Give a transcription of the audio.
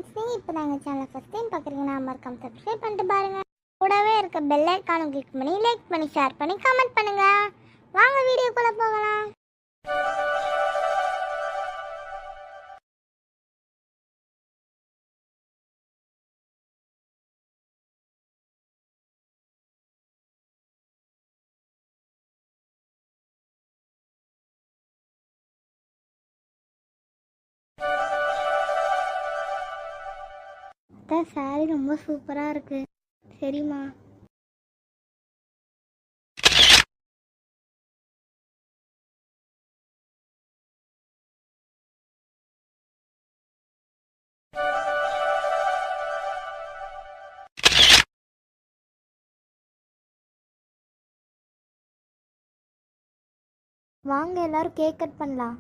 Friends, இப்போ நாங்கள் சேனலை ஃபஸ்ட் டைம் பார்க்குறீங்கன்னா மறக்காம சப்ஸ்கிரைப் பண்ணிட்டு பாருங்கள். கூடவே இருக்க பெல் ஐக்கானும் கிளிக் பண்ணி லைக் பண்ணி ஷேர் பண்ணி கமெண்ட் பண்ணுங்கள். வாங்க வீடியோக்குள்ளே போகலாம். அதான் சாரி ரொம்ப சூப்பராக இருக்குது. சரிம்மா. வாங்க எல்லாரும் கேக் கட் பண்ணலாம்.